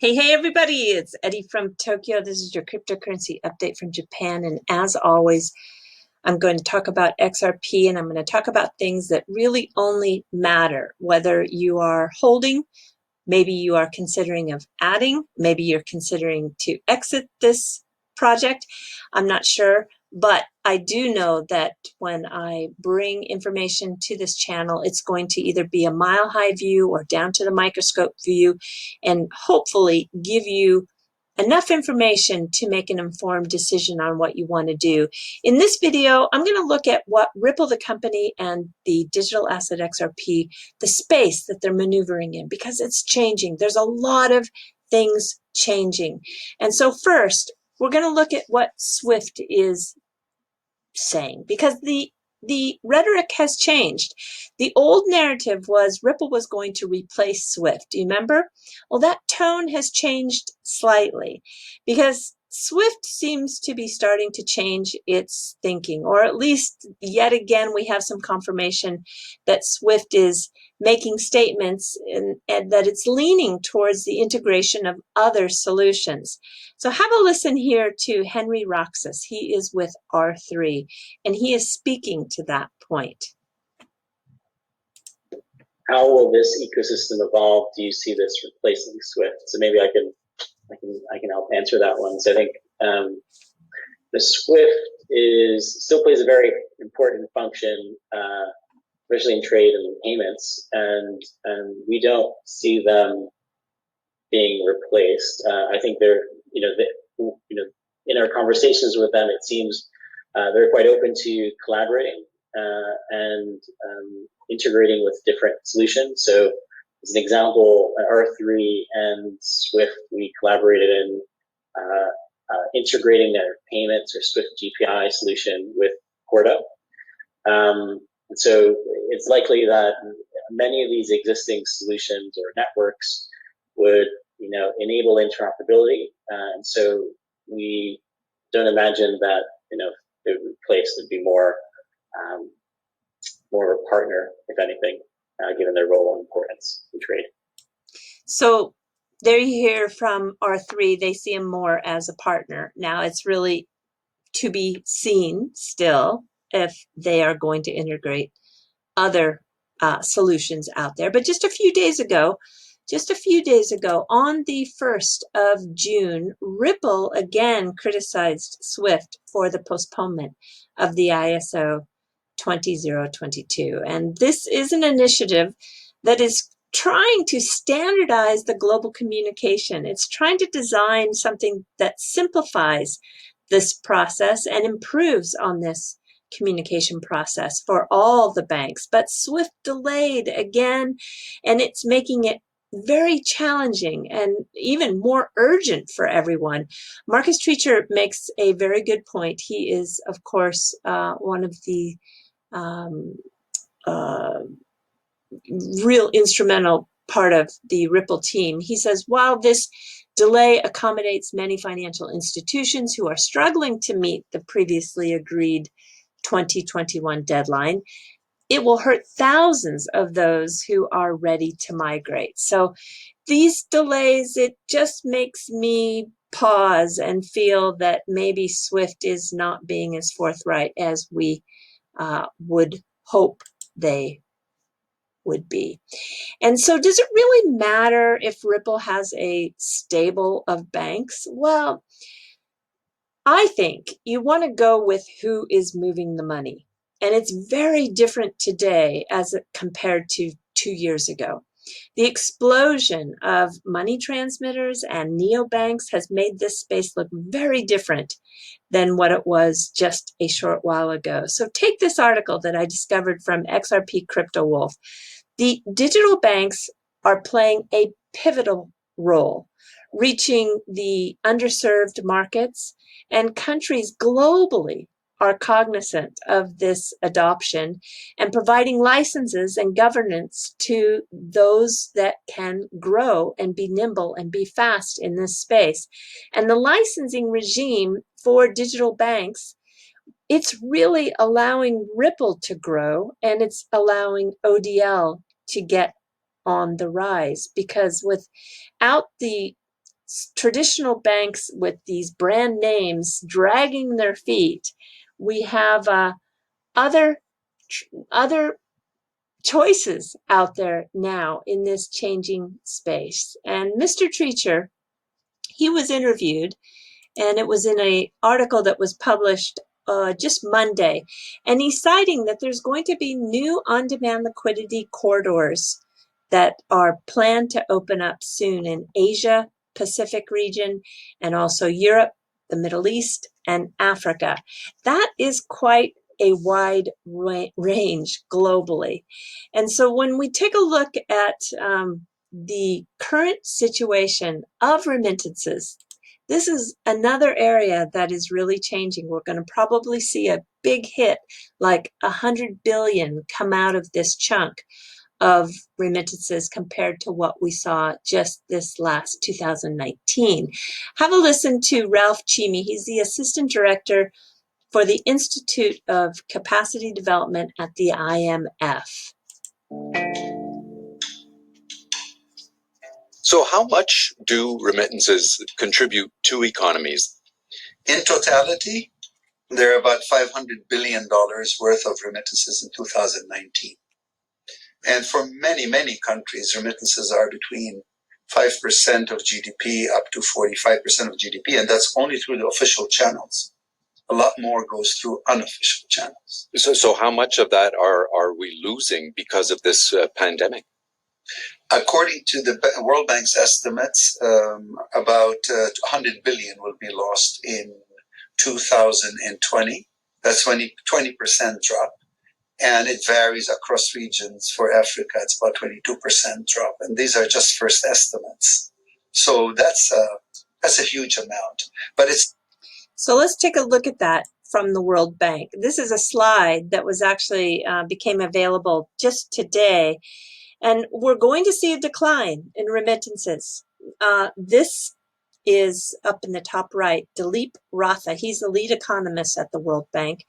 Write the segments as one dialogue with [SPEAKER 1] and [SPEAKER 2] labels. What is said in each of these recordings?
[SPEAKER 1] Hey, everybody, it's Eddie from Tokyo. This is your cryptocurrency update from Japan. And as always, I'm going to talk about XRP and I'm going to talk about things that really only matter, whether you are holding, maybe you are considering of adding, maybe you're considering to exit this project. I'm not sure, but I do know that when I bring information to this channel, it's going to either be a mile-high view or down to the microscope view, and hopefully give you enough information to make an informed decision on what you want to do. In this video, I'm going to look at what Ripple, the company, and the digital asset XRP, the space that they're maneuvering in, because it's changing. There's a lot of things changing. And so first, we're going to look at what Swift is saying, because the rhetoric has changed. The old narrative was Ripple was going to replace Swift. Do you remember? Well, that tone has changed slightly because Swift seems to be starting to change its thinking, or at least yet again we have some confirmation that Swift is making statements and that it's leaning towards the integration of other solutions. So have a listen here to Henry Roxas. He is with R3, and he is speaking to that point.
[SPEAKER 2] How will this ecosystem evolve? Do you see this replacing Swift? So maybe I can help answer that one. So I think the Swift still plays a very important function, especially in trade and payments, and we don't see them being replaced. I think they're in our conversations with them, it seems they're quite open to collaborating and integrating with different solutions. So as an example, R3 and Swift, we collaborated in integrating their payments or Swift GPI solution with Corda. And so it's likely that many of these existing solutions or networks would enable interoperability. And so we don't imagine that they would replace. It'd be more of a partner, if anything, given their role and importance in trade.
[SPEAKER 1] So there you hear from R3, they see him more as a partner. Now it's really to be seen still if they are going to integrate other solutions out there. But just a few days ago, on the 1st of June, Ripple again criticized Swift for the postponement of the ISO 20022. And this is an initiative that is trying to standardize the global communication. It's trying to design something that simplifies this process and improves on this communication process for all the banks. But Swift delayed again, and it's making it very challenging and even more urgent for everyone. Marcus Treacher makes a very good point. He is, of course, one of the real instrumental part of the Ripple team. He says, while this delay accommodates many financial institutions who are struggling to meet the previously agreed 2021 deadline, it will hurt thousands of those who are ready to migrate. So these delays, it just makes me pause and feel that maybe Swift is not being as forthright as we would hope they would be. And so does it really matter if Ripple has a stable of banks? Well, I think you want to go with who is moving the money. And it's very different today as compared to 2 years ago. The explosion of money transmitters and neobanks has made this space look very different than what it was just a short while ago. So take this article that I discovered from XRP Crypto Wolf. The digital banks are playing a pivotal role, reaching the underserved markets, and countries globally are cognizant of this adoption and providing licenses and governance to those that can grow and be nimble and be fast in this space. And the licensing regime for digital banks, it's really allowing Ripple to grow, and it's allowing ODL to get on the rise, because without the traditional banks with these brand names dragging their feet. We have other choices out there now in this changing space. And Mr. Treacher, he was interviewed, and it was in an article that was published just Monday. And he's citing that there's going to be new on-demand liquidity corridors that are planned to open up soon in Asia, Pacific region, and also Europe, the Middle East, and Africa. That is quite a wide range globally. And so when we take a look at the current situation of remittances, this is another area that is really changing. We're going to probably see a big hit, like 100 billion, come out of this chunk of remittances compared to what we saw just this last 2019. Have a listen to Ralph Chimi. He's the Assistant Director for the Institute of Capacity Development at the IMF.
[SPEAKER 3] So how much do remittances contribute to economies?
[SPEAKER 4] In totality, there are about $500 billion worth of remittances in 2019. And for many, many countries, remittances are between 5% of GDP up to 45% of GDP, and that's only through the official channels. A lot more goes through unofficial channels.
[SPEAKER 3] So how much of that are we losing because of this pandemic?
[SPEAKER 4] According to the World Bank's estimates, about 100 billion will be lost in 2020. That's 20% drop. And it varies across regions. For Africa, it's about 22% drop. And these are just first estimates. So that's a huge amount. But it's...
[SPEAKER 1] So let's take a look at that from the World Bank. This is a slide that was actually became available just today. And we're going to see a decline in remittances. This is up in the top right, Dilip Ratha. He's the lead economist at the World Bank.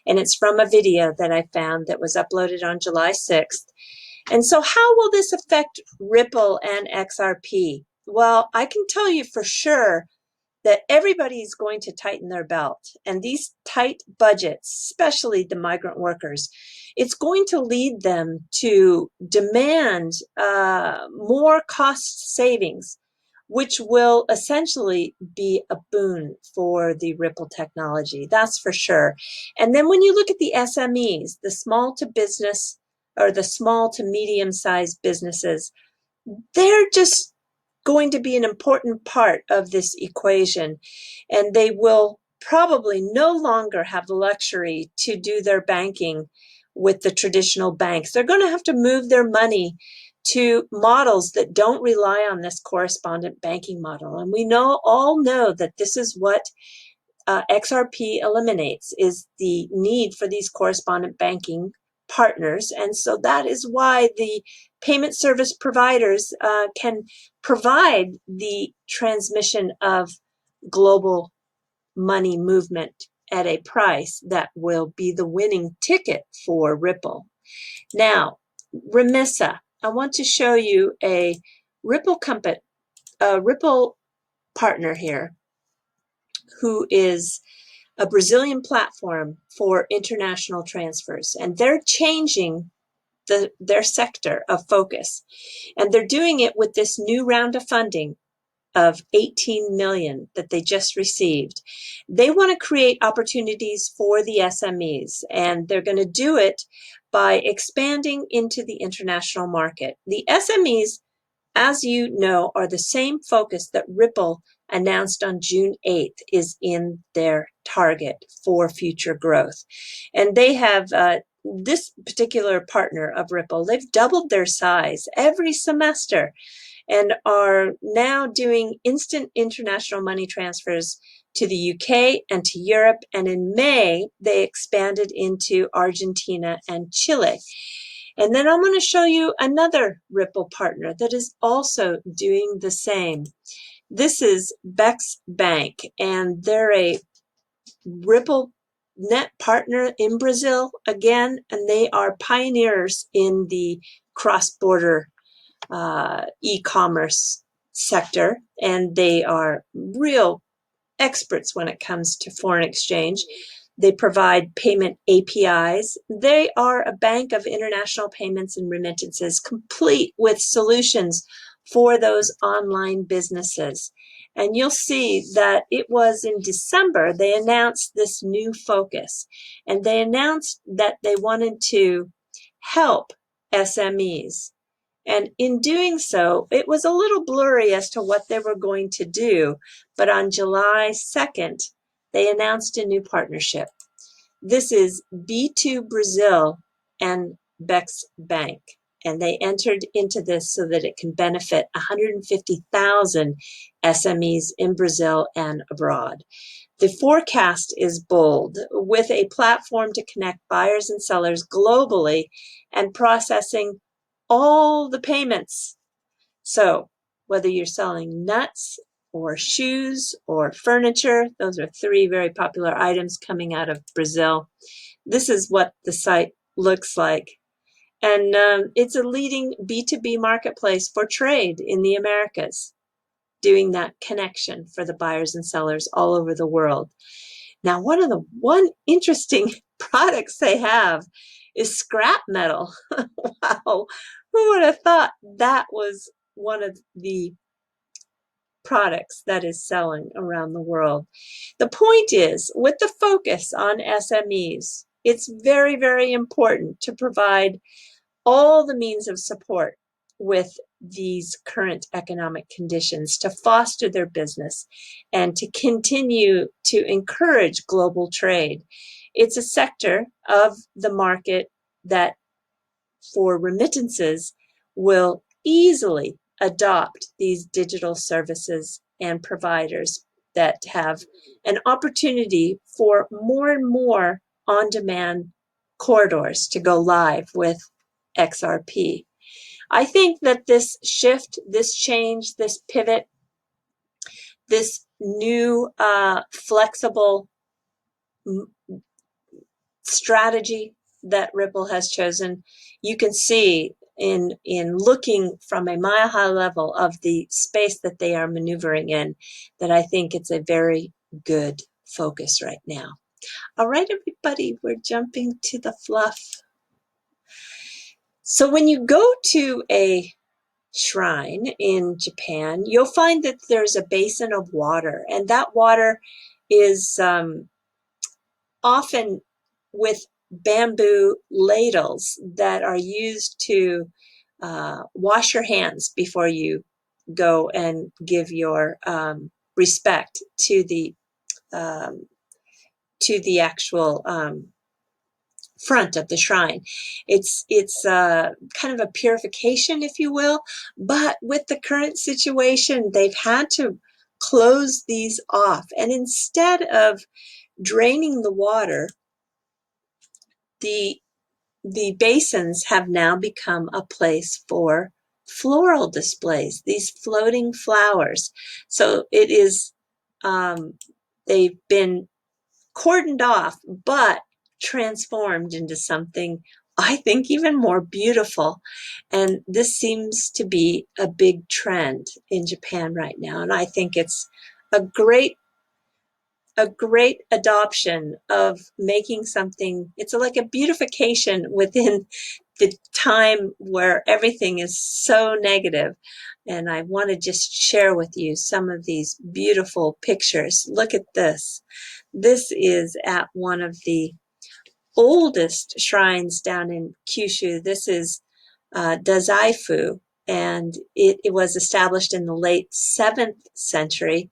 [SPEAKER 1] And it's from a video that I found that was uploaded on July 6th. And so how will this affect Ripple and XRP? Well, I can tell you for sure that everybody's going to tighten their belt. And these tight budgets, especially the migrant workers, it's going to lead them to demand more cost savings, which will essentially be a boon for the Ripple technology. That's for sure. And then when you look at the SMEs, the small to business or the small to medium-sized businesses, they're just going to be an important part of this equation, and they will probably no longer have the luxury to do their banking with the traditional banks. They're going to have to move their money to models that don't rely on this correspondent banking model. And we all know that this is what XRP eliminates, is the need for these correspondent banking partners. And so that is why the payment service providers can provide the transmission of global money movement at a price that will be the winning ticket for Ripple. Now, Remissa, I want to show you a Ripple partner here who is a Brazilian platform for international transfers, and they're changing their sector of focus. And they're doing it with this new round of funding of 18 million that they just received. They want to create opportunities for the SMEs, and they're going to do it by expanding into the international market. The SMEs, as you know, are the same focus that Ripple announced on June 8th is in their target for future growth. And they have this particular partner of Ripple, they've doubled their size every semester and are now doing instant international money transfers to the UK and to Europe. And in May, they expanded into Argentina and Chile. And then I'm going to show you another Ripple partner that is also doing the same. This is Becks Bank, and they're a Ripple net partner in Brazil again, and they are pioneers in the cross-border e-commerce sector, and they are real experts when it comes to foreign exchange. They provide payment APIs. They are a bank of international payments and remittances, complete with solutions for those online businesses. And you'll see that it was in December they announced this new focus. And they announced that they wanted to help SMEs. And in doing so, it was a little blurry as to what they were going to do. But on July 2nd, they announced a new partnership. This is B2 Brazil and Becks Bank. And they entered into this so that it can benefit 150,000 SMEs in Brazil and abroad. The forecast is bold, with a platform to connect buyers and sellers globally and processing all the payments. So whether you're selling nuts or shoes or furniture, those are three very popular items coming out of Brazil. This is what the site looks like. And it's a leading B2B marketplace for trade in the Americas, doing that connection for the buyers and sellers all over the world. Now, one interesting products they have is scrap metal. Wow, who would have thought that was one of the products that is selling around the world? The point is, with the focus on SMEs, it's very, very important to provide all the means of support with these current economic conditions to foster their business and to continue to encourage global trade. It's a sector of the market that, for remittances, will easily adopt these digital services and providers that have an opportunity for more and more on-demand corridors to go live with XRP. I think that this shift, this change, this pivot, this new flexible strategy that Ripple has chosen, you can see in looking from a mile high level of the space that they are maneuvering in, that I think it's a very good focus right now. All right, everybody, we're jumping to the fluff. So when you go to a shrine in Japan, you'll find that there's a basin of water, and that water is often with bamboo ladles that are used to wash your hands before you go and give your respect to the actual front of the shrine. It's kind of a purification, if you will, but with the current situation, they've had to close these off. And instead of draining the water, the basins have now become a place for floral displays, these floating flowers. So it is, they've been cordoned off, but transformed into something, I think, even more beautiful. And this seems to be a big trend in Japan right now. And I think it's a great adoption of making something, it's like a beautification within the time where everything is so negative. And I want to just share with you some of these beautiful pictures. Look at this. This is at one of the oldest shrines down in Kyushu. This is Dazaifu, and it was established in the late 7th century.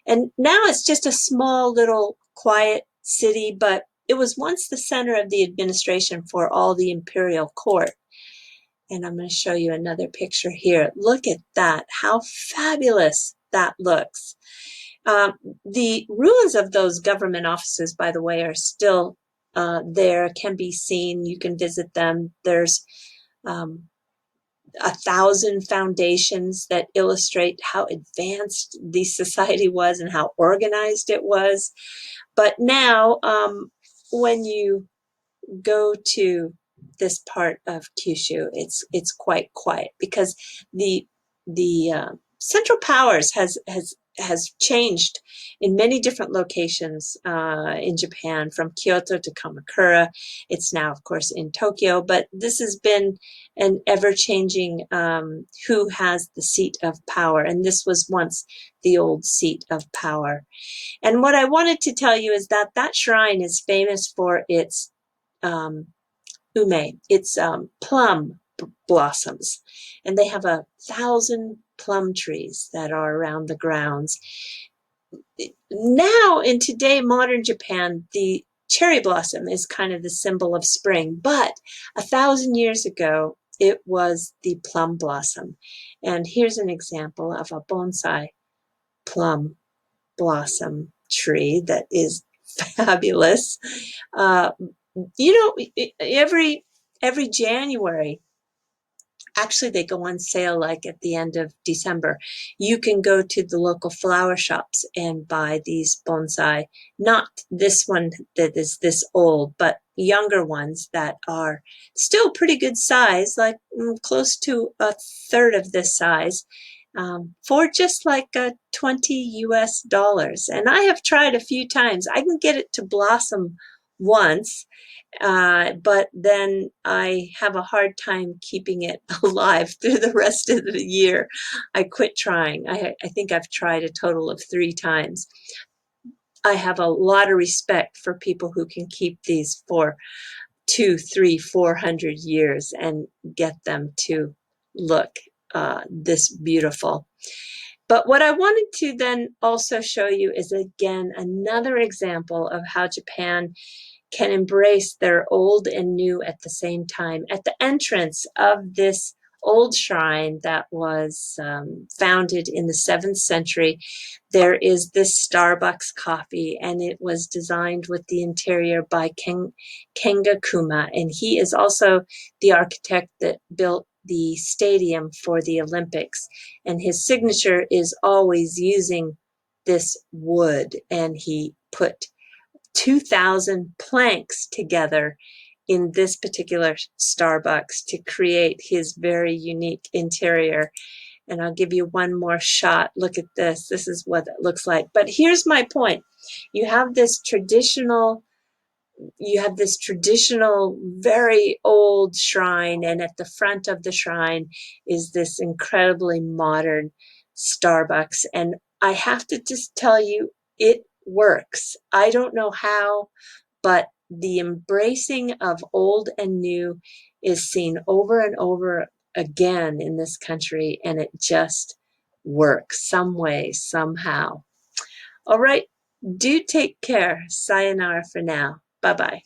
[SPEAKER 1] And now it's just a small little quiet city, but it was once the center of the administration for all the imperial court. And I'm going to show you another picture here. Look at that. How fabulous that looks. The ruins of those government offices, by the way, are still there, can be seen. You can visit them. There's 1,000 foundations that illustrate how advanced the society was and how organized it was. But now, when you go to this part of Kyushu, it's quite quiet because the Central Powers has changed in many different locations in Japan, from Kyoto to Kamakura. It's now, of course, in Tokyo, but this has been an ever-changing who has the seat of power, and this was once the old seat of power. And what I wanted to tell you is that that shrine is famous for its it's plum blossoms, and they have 1,000 plum trees that are around the grounds. Now, in today, modern Japan, the cherry blossom is kind of the symbol of spring, but 1,000 years ago, it was the plum blossom. And here's an example of a bonsai plum blossom tree that is fabulous. Every January, actually they go on sale like at the end of December. You can go to the local flower shops and buy these bonsai, not this one that is this old, but younger ones that are still pretty good size, like close to a third of this size, for just like $20 US. And I have tried a few times. I can get it to blossom once, but then I have a hard time keeping it alive through the rest of the year. I quit trying. I think I've tried a total of 3 times. I have a lot of respect for people who can keep these for 200, 300, 400 years and get them to look this beautiful. But what I wanted to then also show you is, again, another example of how Japan can embrace their old and new at the same time. At the entrance of this old shrine that was founded in the 7th century, there is this Starbucks coffee, and it was designed with the interior by Kenga Kuma, and he is also the architect that built the stadium for the Olympics, and his signature is always using this wood, and he put 2,000 planks together in this particular Starbucks to create his very unique interior. And I'll give you one more shot. Look at this. This is what it looks like. But here's my point. You have this traditional, very old shrine, and at the front of the shrine is this incredibly modern Starbucks. And I have to just tell you, it works. I don't know how, but the embracing of old and new is seen over and over again in this country, and it just works some way, somehow. All right, do take care. Sayonara for now. Bye-bye.